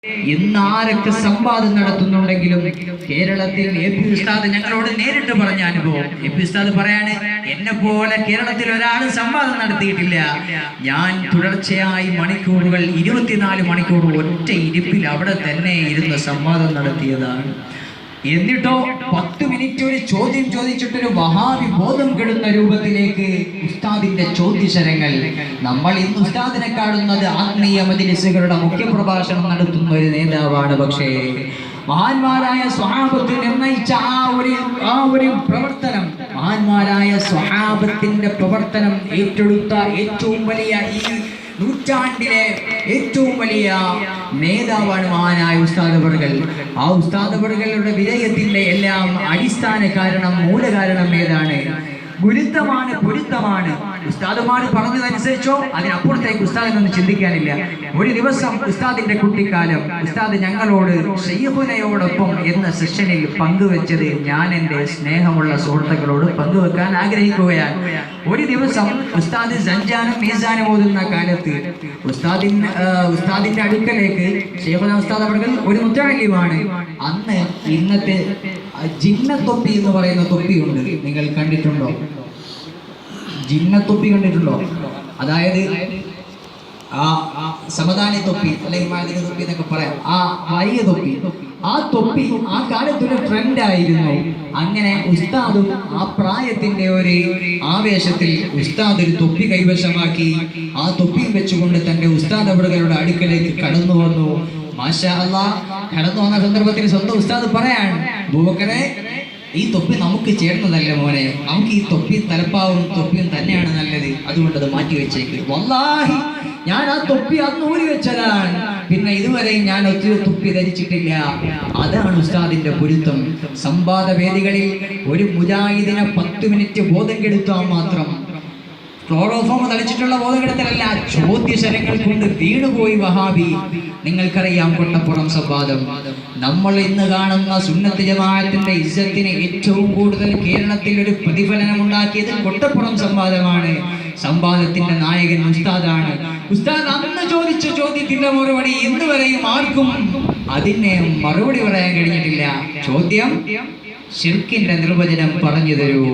ഇന്നാരൊക്കെ സംവാദം നടത്തുന്നുണ്ടെങ്കിലും കേരളത്തിൽ എ.പി. ഉസ്താദ് ഞങ്ങളോട് നേരിട്ട് പറഞ്ഞ അനുഭവം, എ.പി. ഉസ്താദ് പറയാണ്, എന്നെ പോലെ കേരളത്തിൽ ഒരാളും സംവാദം നടത്തിയിട്ടില്ല. ഞാൻ തുടർച്ചയായി മണിക്കൂറുകൾ 24 മണിക്കൂർ ഒറ്റ ഇരിപ്പിൽ അവിടെ തന്നെ ഇരുന്ന് സംവാദം നടത്തിയതാണ്. എന്നിട്ടോ 10 മിനിറ്റ് ഒരു ചോദ്യം ചോദിച്ചിട്ടൊരു വഹാബി ബോധം കെടുന്ന രൂപത്തിലേക്ക് ഉസ്താദിന്റെ ചോദ്യശരങ്ങൾ. നമ്മൾ ഇന്ന് ഉസ്താദിനെ കാണുന്നത് ആത്മീയ മജ്‌ലിസുകളുടെ മുഖ്യപ്രഭാഷണം നടത്തുന്ന ഒരു നേതാവാണ്. പക്ഷേ മഹാന്മാരായ സ്വഹാബത്ത് നിർണയിച്ച ആ ഒരു പ്രവർത്തനം, മഹാന്മാരായ സ്വഹാബത്തിന്റെ പ്രവർത്തനം ഏറ്റെടുത്ത ഏറ്റവും വലിയ ഈ നൂറ്റാണ്ടിലെ ഏറ്റവും വലിയ നേതാവാണ് മഹാനായ ഉസ്താദ് അവർകൾ. ആ ഉസ്താദ് അവർകളുടെ വിജയത്തിന്റെ എല്ലാം അടിസ്ഥാന കാരണം, മൂലകാരണം ഏതാണ്? ഗുരുത്വമാണ്, പൊരുത്തമാണ്. ഉസ്താദുമാർ പറഞ്ഞതനുസരിച്ചോ അതിനപ്പുറത്തേക്ക് ഉസ്താദിനൊന്നും ചിന്തിക്കാനില്ല. ഒരു ദിവസം ഉസ്താദിന്റെ കുട്ടിക്കാലം ഉസ്താദ് ഞങ്ങളോട് ശൈഖുനയോടൊപ്പം എന്ന സെഷനിൽ പങ്കുവെച്ചത് ഞാൻ എൻ്റെ സ്നേഹമുള്ള സുഹൃത്തുക്കളോട് പങ്കുവെക്കാൻ ആഗ്രഹിക്കുകയാണ്. ഒരു ദിവസം ഉസ്താദ് സഞ്ചാനം മീസാനം ഓതുന്ന കാലത്ത് ഉസ്താദിന്റെ അടുക്കലേക്ക് ശൈഖുന ഉസ്താദ് അവർകൾ ഒരു മുത്തഅല്ലിമാണ്. അന്ന് ഇന്നത്തെ ജിന്നത്തൊപ്പി എന്ന് പറയുന്ന തൊപ്പിയുണ്ട്, നിങ്ങൾ കണ്ടിട്ടുണ്ടോ? ജിന്നത്തൊപ്പി കണ്ടിട്ടുണ്ടോ? അതായത് ആ സമദാനി തൊപ്പി അല്ലെങ്കിൽ മാലിക തൊപ്പി എന്നൊക്കെ പറയാം, ആ വലിയ തൊപ്പി. ആ തൊപ്പി ആ കാലത്തൊരു ട്രെൻഡായിരുന്നു. അങ്ങനെ ഉസ്താദും ആ പ്രായത്തിന്റെ ഒരു ആവേശത്തിൽ ഉസ്താദ് ഒരു തൊപ്പി കൈവശമാക്കി ആ തൊപ്പിയും വെച്ചുകൊണ്ട് തന്റെ ഉസ്താദ് അവരുടെ അടുക്കലേക്ക് കടന്നു വന്നു. മാഷാ അല്ലാഹ്, കടന്നു വന്ന സന്ദർഭത്തിൽ സ്വന്തം ഉസ്താദ് പറയാൻ, ബൂബക്കറെ, ഈ തൊപ്പി നമുക്ക് ചേർന്നതല്ല മോനെ, നമുക്ക് ഈ തൊപ്പി തലപ്പാവും തൊപ്പിയും തന്നെയാണ് നല്ലത്, അതുകൊണ്ട് അത് മാറ്റി വെച്ചേക്ക്. വല്ലാഹി ഞാൻ ആ തൊപ്പി അന്ന് ഊരി വെച്ചതാണ്, പിന്നെ ഇതുവരെയും ഞാൻ ഒത്തിരി തൊപ്പി ധരിച്ചിട്ടില്ല. അതാണ് ഉസ്താദിന്റെ പൊരുത്തം. സംവാദ വേദികളിൽ ഒരു മുജാഹിദിനെ 10 മിനിറ്റ് ബോധം കെടുത്താൽ മാത്രം, ക്ലോറോഫോം തളിച്ചിട്ടുള്ള ബോധകെടുത്തലല്ല, ചോദ്യശരങ്ങൾ കൊണ്ട് വീണുപോയി വഹാബി. നിങ്ങൾക്കറിയാം കൊട്ടപ്പുറം സംവാദം. നമ്മൾ ഇന്ന് കാണുന്ന സുന്നത്ത് ജമാഅത്തിന്റെ ഇസ്സത്തിന് ഏറ്റവും കൂടുതൽ കേരളത്തിൽ ഒരു പ്രതിഫലനം ഉണ്ടാക്കിയത് കൊട്ടപ്പുറം സംവാദമാണ്. സംവാദത്തിന്റെ നായകൻ ഉസ്താദാണ്. ഉസ്താദ് അന്ന് ചോദിച്ച ചോദ്യത്തിന്റെ മറുപടി ഇന്ന് വരെയും ആർക്കും അതിനെ മറുപടി പറയാൻ കഴിഞ്ഞിട്ടില്ല. ചോദ്യം, ശിർക്കിന്റെ നിർവചനം പറഞ്ഞു തരൂ.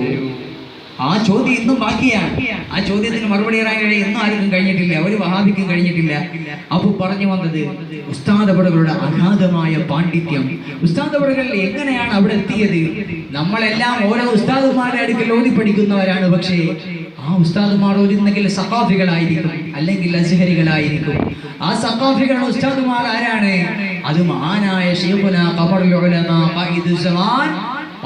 ആ ചോദ്യം ഇന്നും ബാക്കിയാണ്. ആ ചോദ്യത്തിന് മറുപടി പറയാൻ ഇന്നും ആർക്കും കഴിഞ്ഞിട്ടില്ല, ഒരു വഹാബിക്കും കഴിഞ്ഞിട്ടില്ല. അപ്പൊ പറഞ്ഞു വന്നത് ഉസ്താദ് അവറുകളുടെ അഗാധമായ പാണ്ഡിത്യം. ഉസ്താദ് അവറുകൾ എങ്ങനെയാണ് അവിടെ എത്തിയത്? നമ്മളെല്ലാം ഓരോ ഉസ്താദുമാരുടെ അടുക്കൽ ഓതി പഠിക്കുന്നവരാണ്. പക്ഷേ ആ ഉസ്താദുമാർ ഒന്നെങ്കിൽ സഖാഫികളായിരിക്കും, അല്ലെങ്കിൽ അസ്ഹരികളായിരിക്കും. ആ സഖാഫികളുടെ ഉസ്താദുമാർ ആരാണ്? അത് മഹാനായ ശൈഖുനാ ഖമറുൽ ഉലമാ ഖായിദുസ് സമാൻ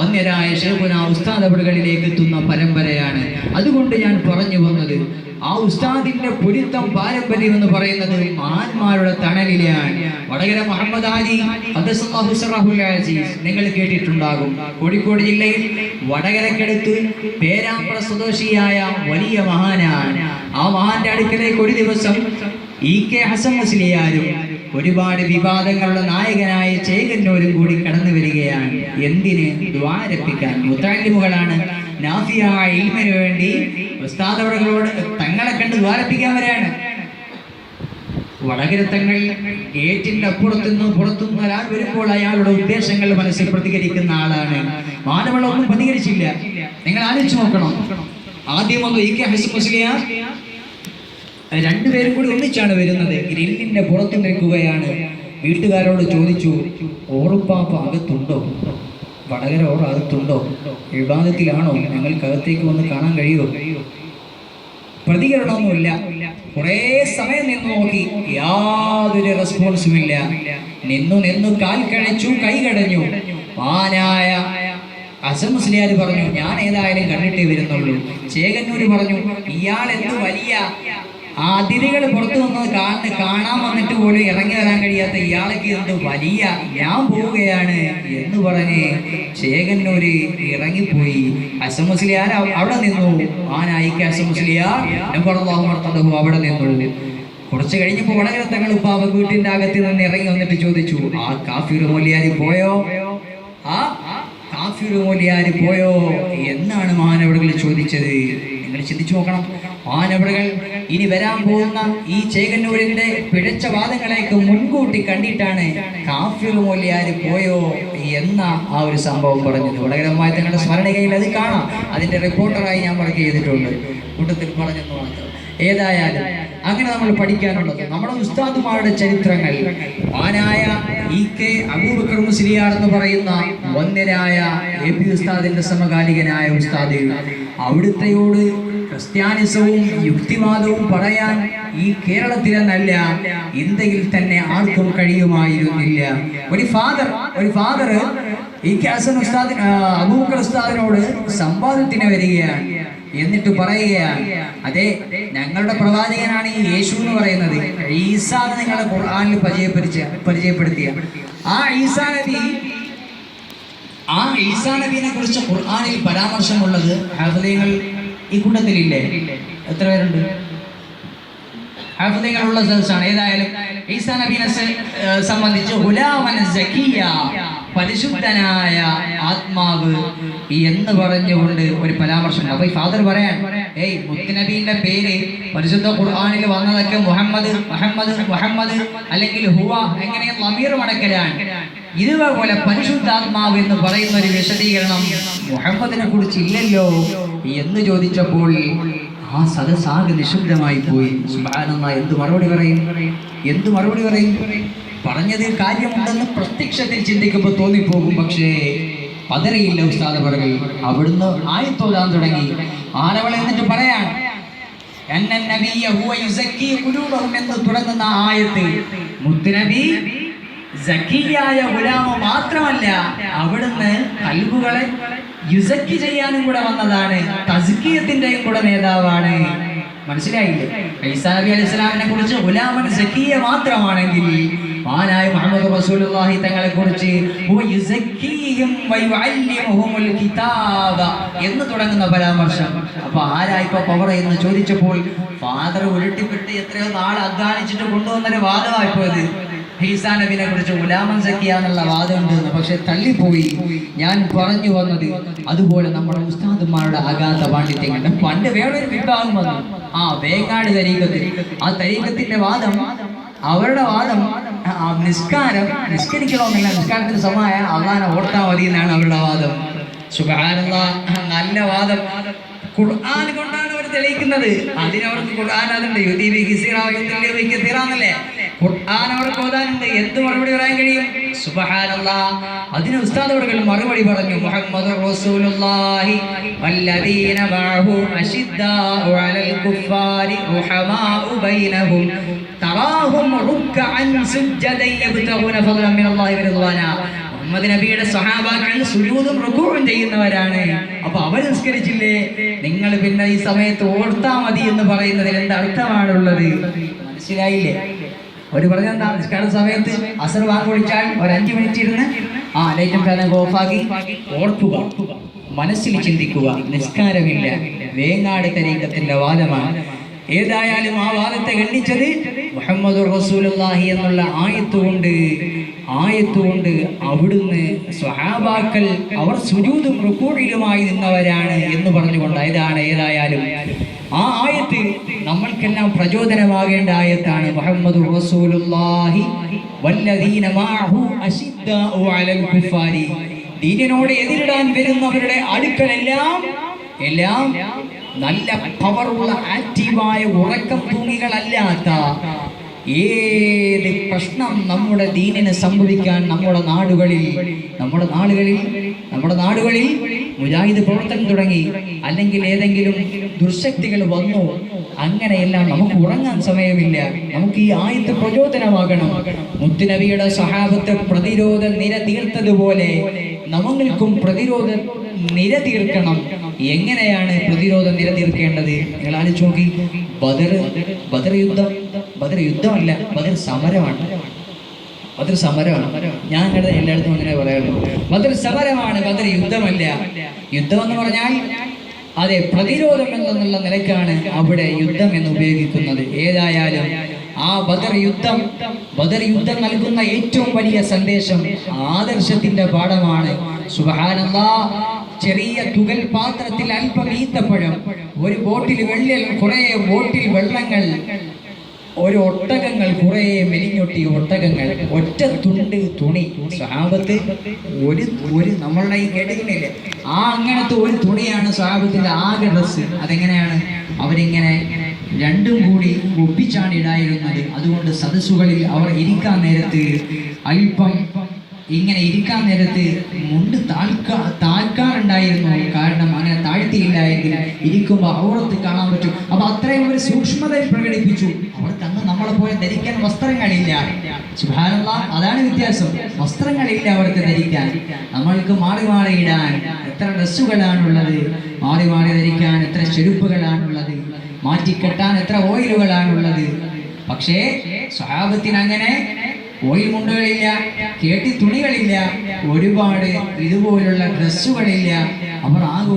ഒന്നരായ ശൈഖുന ഉസ്താദ് അവറുകളിലേക്ക് എത്തുന്ന പരമ്പരയാണ്. അതുകൊണ്ട് ഞാൻ പറഞ്ഞു വന്നത്, ആ ഉസ്താദിന്റെ പൊരുത്തം പാരമ്പര്യം എന്ന് പറയുന്നത് മഹാന്മാരുടെ തണലിലാണ്. വടകര മുഹമ്മദ് ആലി ഖദ്ദസല്ലാഹു സിറഹുൽ അസീസ് നിങ്ങൾ കേട്ടിട്ടുണ്ടാകും. കോഴിക്കോട് ജില്ലയിൽ വടകരക്കടുത്ത് പേരാമ്പ്ര സ്വദേശിയായ വലിയ മഹാനാണ്. ആ മഹാന്റെ അടുക്കലേക്ക് ഒരു ദിവസം ഇ.കെ. ഹസൻ മുസ്ലിയാരും ഒരുപാട് വിവാദങ്ങളുടെ നായകനായ ചേകന്നൂരും കൂടി കടന്നു വരികയാണ്. എന്തിന്? ദ്വാരപ്പിക്കാൻ. മുത്തഅല്ലിമുകളാണ്. നാഫിയായ ഇൽമിനു വേണ്ടി ഉസ്താദ് അവറുകളോട് തങ്ങളെ കണ്ട് ദ്വാരപ്പിക്കാൻ വരെയാണ്. വടകര തങ്ങൾ ഗേറ്റിന്റെ അപ്പുറത്തുനിന്ന് പുറത്തുനിന്ന് ഒരാൾ വരുമ്പോൾ അയാളുടെ ഉദ്ദേശങ്ങൾ മനസ്സിൽ പ്രതികരിക്കുന്ന ആളാണ്. മാനവളൊന്നും പ്രതികരിച്ചില്ല. നിങ്ങൾ ആലോചിച്ച് നോക്കണം. ആദ്യം ഒന്ന് ഇ.കെ. ഹസൻ മുസ്ലിയാർ രണ്ടുപേരും കൂടി ഒന്നിച്ചാണ് വരുന്നത്. ഗ്രില്ലിന്റെ പുറത്ത് നിൽക്കുകയാണ്. വീട്ടുകാരോട് ചോദിച്ചു, ഓറുപ്പാപ്പ അകത്തുണ്ടോ? വടകര ഓർ അകത്തുണ്ടോ? വിവാദത്തിലാണോ? ഞങ്ങൾക്കകത്തേക്ക് വന്ന് കാണാൻ കഴിയുമോ? പ്രതികരണമൊന്നുമില്ല. കുറേ സമയം നിന്ന് നോക്കി, യാതൊരു റെസ്പോൺസും ഇല്ല. നിന്നു കാൽ കഴച്ചു, കൈ കടഞ്ഞു. മാനായ ഹസൻ മുസ്ലിയാർ പറഞ്ഞു, ഞാൻ ഏതായാലും കണ്ടിട്ടേ വരുന്നുള്ളൂ. ചേകന്നൂര് പറഞ്ഞു, ഇയാൾ എന്ത് വലിയ അതിഥികൾ പുറത്തു വന്നത് കാണാൻ വന്നിട്ട് പോലും ഇറങ്ങി വരാൻ കഴിയാത്ത ഇയാൾക്ക് എന്ത് വലിയ, ഞാൻ പോവുകയാണ് എന്ന് പറഞ്ഞ് ചേകന്നൂര് ഇറങ്ങിപ്പോയി. ഹസൻ മുസ്ലിയാർ അവിടെ നിന്നു. ആനായിക്ക് ഹസൻ മുസ്ലിയാർ അവിടെ നിന്നു. കുറച്ച് കഴിഞ്ഞപ്പോ വടകര തങ്ങൾ ഉപ്പാവ വീട്ടിന്റെ അകത്ത് നിന്ന് ഇറങ്ങി വന്നിട്ട് ചോദിച്ചു, ആ കാഫിർ മൊലിയാരി പോയോ? ആ കാഫിർ മൊലിയാരി പോയോ എന്നാണ് മഹാനവറുകൾ ചോദിച്ചത്. നിങ്ങൾ ചിന്തിച്ചു നോക്കണം. മാനവറുകൾ ഇനി വരാൻ പോകുന്ന ഈ ചേകന്നൂരിന്റെ പിഴച്ച വാദങ്ങളെയൊക്കെ മുൻകൂട്ടി കണ്ടിട്ടാണ് കാഫിർ മൗലിയാർ പോയോ എന്ന ആ ഒരു സംഭവം പറഞ്ഞത്. വളരെമായി തങ്ങളുടെ സ്മരണയിൽ അത് കാണാം. അതിന്റെ റിപ്പോർട്ടറായി ഞാൻ വർക്ക് ചെയ്തിട്ടുണ്ട്, കൂട്ടത്തിൽ പറഞ്ഞെന്ന് മാത്രം. ഏതായാലും അങ്ങനെ നമ്മൾ പഠിക്കാനുള്ളത് നമ്മുടെ ഉസ്താദുമാരുടെ ചരിത്രങ്ങൾ. മാനായ EK അബൂബക്കർ മുസ്ലിയാർ എന്ന് പറയുന്ന വന്യരായ AP ഉസ്താദിന്റെ സമകാലികനായ ഉസ്താദ്, അവിടുത്തെയോട് ക്രിസ്ത്യാനിസവും യുക്തിവാദവും പറയാൻ ഈ കേരളത്തിലെന്നല്ല ഇന്ത്യയിൽ തന്നെ ആർക്കും കഴിയുമായിരുന്നില്ല. ഒരു ഫാദർ EK ഹസൻ ഉസ്താദ് അബൂബക്കർ ഉസ്താദിനോട് സംവാദത്തിന് വരികയാണ്. എന്നിട്ട് പറയുകയാണ്, അതെ, ഞങ്ങളുടെ പ്രവാചകനാണ് ഈ യേശു എന്ന് പറയുന്നത്. ഈസാ നിങ്ങളെ ഖുർആനിൽ പരിചയപ്പെടുത്തിയ ആ ഈസാ നബിനെ കുറിച്ച് ഖുർആനിൽ പരാമർശമുള്ളത് ഹാഫിദീങ്ങൾ ഈ കൂട്ടത്തിലില്ലേ? എത്ര പേരുണ്ട് ഹാഫിദീങ്ങളുള്ള സദസ്സാണ്. ഏതായാലും ഈസാ നബിനെ സംബന്ധിച്ച് ഗുലാമൻ സക്കിയ, പരിശുദ്ധനായ ആത്മാവ് എന്ന് പറഞ്ഞുകൊണ്ട് ഒരു പരാമർശം. അപ്പൊ ഈ ഫാദർ പറയാൻ, മുത്തുനബീന്റെ പേര് പരിശുദ്ധ ഖുർആനിൽ വന്നതൊക്കെ മുഹമ്മദ് അല്ലെങ്കിൽ ഹുവ എങ്ങനെ ലമീർ മടക്കലാണ്. ഇതുപോലെ പരിശുദ്ധാത്മാവ് എന്ന് പറയുന്ന ഒരു വിശദീകരണം മുഹമ്മദിനെ കുറിച്ച് ഇല്ലല്ലോ എന്ന് ചോദിച്ചപ്പോൾ ആ സദസ്സാകെ നിശബ്ദമായി പോയി. സുബ്ഹാനല്ലാഹ്, എന്ത് മറുപടി പറയും? പറഞ്ഞതിൽ കാര്യമുണ്ടെന്ന് പ്രത്യക്ഷത്തിൽ ചിന്തിക്കുമ്പോൾ തോന്നിപ്പോകും. പക്ഷേ പതറിയില്ല ഉസ്താദ് പറകൾ. അവിടുന്ന് ആയത്തോടാൻ തുടങ്ങി. ആരവളെ എന്നിട്ട് പറയാൻ എന്ന് തുടങ്ങുന്ന ആയത്ത് മുത്തുനബി സക്കിയായ ഗുലാമ മാത്രമല്ല, അവിടുന്ന് കൽബുകളെ യുസക്കി ചെയ്യാനും കൂടെ വന്നതാണ്. തസ്കിയത്തിന്റെയും കൂടെ നേതാവാണ്. മനസ്സിലായില്ലേ? ഈസാ നബി അലൈഹി സ്വലാമിനെ കുറിച്ച് ഗുലാമൻ സക്കിയ മാത്രമാണെങ്കിൽ മഹാനായ മുഹമ്മദ് റസൂലുള്ളാഹി തങ്ങളെ കുറിച്ച് എന്ന് തുടങ്ങുന്ന പരാമർശം. അപ്പൊ ആരാ ഇപ്പൊ പവർ എന്ന് ചോദിച്ചപ്പോൾ ഫാദർ ഉരുട്ടിപ്പെട്ട് എത്രയോ നാൾ അധ്വാനിച്ചിട്ട് കൊണ്ടുവന്നൊരു വാദമായിപ്പോയത് ഈസാ നബിനെ കുറിച്ച് ഗുലാമൻ സക്കിയ എന്നുള്ള വാദമുണ്ടെന്ന്. പക്ഷെ തള്ളിപ്പോയി. ഞാൻ പറഞ്ഞു വന്നത് അതുപോലെ നമ്മുടെ ഉസ്താദുമാരുടെ അഗാധ പാണ്ഡിത്യങ്ങൾ. പണ്ട് വേറൊരു വിഭാഗം വന്നു, വേങ്ങാട് തരീഖത്തിൽ. ആ തരീഖത്തിന്റെ വാദം, അവരുടെ വാദം നിസ്കരിക്കണമെന്നില്ല, നിസ്കാരത്തിന് സമമായ അള്ളാനെ ഓർത്താൽ മതി എന്നാണ് അവരുടെ വാദം. സുബ്ഹാനല്ലാഹ്, നല്ല വാദം. ഖുർആൻ കൊണ്ടാണ് അവർ തെളിയിക്കുന്നത്. അതിനവർക്ക് ഖുർആൻ അതുണ്ട്, ഖുർആൻ അവർക്ക് ഓതാനുണ്ട്. എന്ത് മറുപടി പറയാൻ കഴിയും? സുബ്ഹാനല്ലാഹ്. അതിന് ഉസ്താദ് അവர்கள் മറുപടി പറഞ്ഞു, മുഹമ്മദുർ റസൂലുള്ളാഹി വല്ലദീന മഅഹു അശിദ്ദാഉ അലൽ കുഫാരി റുഹമാഉ ബൈനഹും തറാഹും റുക്അൻ സുജ്ജദൻ യബ്തഗൂന ഫളൻ മിനല്ലാഹി വറിദ്വാന. മുഹമ്മദ് നബിയുടെ സ്വഹാബാക്കൾ സുജൂദും റുകൂഉം ചെയ്യുന്നവരാണ്. അപ്പൊ അവർ നിസ്കരിച്ചില്ലേ, നിങ്ങൾ പിന്നെ ഈ സമയത്ത് ഓർത്താ മതി എന്ന് പറയുന്നതിൽ എന്ത് അർത്ഥമാണുള്ളത്? മനസ്സിലായില്ലേ? അവർ പറഞ്ഞെന്താ, നിസ്കാര സമയത്ത് അസർ വാങ്ങി വിളിച്ചാൽ ഒരു 5 മിനിറ്റ് ഇരുന്ന് ലൈറ്റും ഫാനും ഓഫാക്കി ഓർക്കുക, മനസ്സിൽ ചിന്തിക്കുക. നിസ്കാരമില്ല. വേങ്ങാട് തരീഖത്തിന്റെ വാദമാണ്. ഏതായാലും ആ വാദത്തെ ഖണ്ഡിച്ചത് മുഹമ്മദുർ റസൂലുള്ളാഹി എന്നുള്ള ആയത്തുകൊണ്ട് അവിടുന്ന് സ്വഹാബാക്കൾ അവർ സുജൂദും റുകൂഇലുമായി നിന്നവരാണ് എന്ന് പറഞ്ഞുകൊണ്ട്. ഏതായാലും ആ ആയത്ത് നമ്മൾക്കെല്ലാം പ്രചോദനമാകേണ്ട ആയത്താണ്. മുഹമ്മദുർ റസൂലുള്ളാഹി വല്ലദീന മഅഹു അശിദ്ദാഉ അലൽ കുഫാരി. ദീനിനോട് എതിരിടാൻ വരുന്നവരുടെ അടുക്കലെല്ലാം നല്ല പവറുള്ള ആക്റ്റീവായ ഉറക്കം തൂങ്ങികളല്ലാത്ത ഏത് പ്രശ്നം നമ്മുടെ ദീനിന് സംഭവിക്കാൻ നമ്മുടെ നാടുകളിൽ മുജാഹിദ് പ്രവർത്തനം തുടങ്ങി, അല്ലെങ്കിൽ ഏതെങ്കിലും ദുർശക്തികൾ വന്നു, അങ്ങനെയെല്ലാം നമുക്ക് ഉറങ്ങാൻ സമയമില്ല. നമുക്ക് ഈ ആയത്ത് പ്രചോദനമാകണം. മുത്തുനബിയുടെ സ്വഹാബത്ത് പ്രതിരോധ നിര തീർത്തതുപോലെ നമ്മൾക്കും പ്രതിരോധ നിര തീർക്കണം. എങ്ങനെയാണ് പ്രതിരോധ നിര തീർക്കേണ്ടത്? നിങ്ങൾ ആലോചിച്ച് നോക്കി. ബദർ യുദ്ധമല്ല, ബദർ സമരമാണ്. ഞാൻ എല്ലായിടത്തും അങ്ങനെ പറയാറുള്ളൂ. ബദർ സമരമാണ്, ബദർ യുദ്ധമല്ല. യുദ്ധം എന്ന് പറഞ്ഞാൽ അതെ, പ്രതിരോധം എന്നുള്ള നിലയ്ക്കാണ് അവിടെ യുദ്ധം എന്ന് ഉപയോഗിക്കുന്നത്. ഏതായാലും ആ ബദർ യുദ്ധം നൽകുന്ന ഏറ്റവും വലിയ സന്ദേശം ആദർശത്തിന്റെ പാഠമാണ്. സുബ്ഹാനല്ലാഹ്, ചെറിയ തുകൽ പാത്രത്തിൽ അല്പം ഈത്തപ്പഴം, ഒരു ബോട്ടിൽ കുറെ ബോട്ടിൽ വെള്ളങ്ങൾ, ഒരു ഒട്ടകങ്ങൾ, കുറെ മെലിഞ്ഞൊട്ടിയ ഒട്ടകങ്ങൾ, ഒറ്റ തുണ്ട് തുണി. സ്വഹാബത്ത് ഒരു നമ്മളുടെ ഈ കേട്ടിട്ടില്ലേ, അങ്ങനത്തെ ഒരു തുണിയാണ് സ്വഹാബത്തിന്റെ ആകെ ഡ്രസ്സ്. അതെങ്ങനെയാണ് അവരിങ്ങനെ രണ്ടും കൂടി ഒപ്പിച്ചാണ് ഇടായിരുന്നത്. അതുകൊണ്ട് സദസ്സുകളിൽ അവർ ഇരിക്കാൻ നേരത്ത് അല്പം ഇങ്ങനെ ഇരിക്കാൻ നേരത്ത് മുണ്ട് താഴ്ക്കാറുണ്ടായിരുന്നു. കാരണം അങ്ങനെ താഴ്ത്തിയില്ലായെങ്കിൽ ഇരിക്കുമ്പോൾ ഔറത്ത് കാണാൻ പറ്റും. അപ്പൊ അത്രയും ഒരു സൂക്ഷ്മത പ്രകടിപ്പിച്ചു. അവർക്ക് അന്ന് നമ്മളെ പോലെ ധരിക്കാൻ വസ്ത്രങ്ങളില്ല. സുബ്ഹാനല്ലാഹ്, അതാണ് വ്യത്യാസം. വസ്ത്രങ്ങളില്ല അവർക്ക് ധരിക്കാൻ. നമ്മൾക്ക് മാറി മാറി ഇടാൻ എത്ര ഡ്രസ്സുകളാണുള്ളത്, മാറി മാറി ധരിക്കാൻ എത്ര ചെരുപ്പുകളാണുള്ളത്, മാറ്റിക്കെട്ടാൻ എത്ര ഓയിലുകളാണുള്ളത്. പക്ഷേ സ്വഹാബത്തിന് അങ്ങനെ ഓയിൽ മുണ്ടുകളില്ല, കേട്ടി തുണികളില്ല, ഒരുപാട് ഇതുപോലുള്ള ഡ്രസ്സുകളില്ല. അവർ ആകെ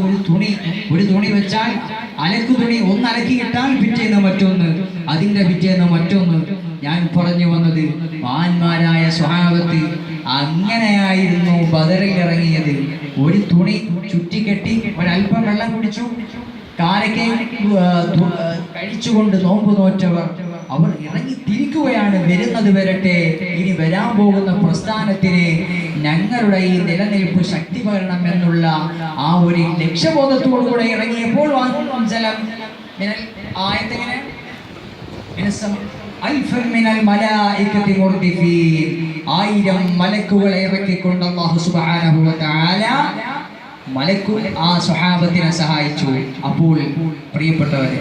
ഒരു തുണി വെച്ചാൽ അലക്കു തുണി ഒന്ന് അലക്കി കിട്ടാൻ പിറ്റേന്ന് മറ്റൊന്ന്, അതിന്റെ പിറ്റേന്ന് മറ്റൊന്ന്. ഞാൻ പറഞ്ഞു വന്നത് മഹാന്മാരായ സ്വഹാബത്ത് അങ്ങനെയായിരുന്നു ബദറിൽ ഇറങ്ങിയത്. ഒരു തുണി ചുറ്റിക്കെട്ടി ഒരല്പം വെള്ളം കുടിച്ചു, കാരക്കെ കഴിച്ചുകൊണ്ട് നോമ്പ് നോറ്റവർ അവർ ഇറങ്ങി തിരിക്കുകയാണ്. വരുന്നത് വരട്ടെ, ഇനി വരാൻ പോകുന്ന പ്രസ്ഥാനത്തിന് ഞങ്ങളുടെ ഈ നിലനിൽപ്പ് ശക്തി പകരണം എന്നുള്ള ആ ഒരു ലക്ഷ്യബോധത്തോടുകൂടെ ഇറങ്ങിയപ്പോൾ ആയിരം മലക്കുകളെ ഇറക്കിക്കൊണ്ട് അല്ലാഹു സുബ്ഹാനഹു വ തആല ആ സ്വഹാബത്തിനെ സഹായിച്ചു. അപ്പോൾ പ്രിയപ്പെട്ടവരെ,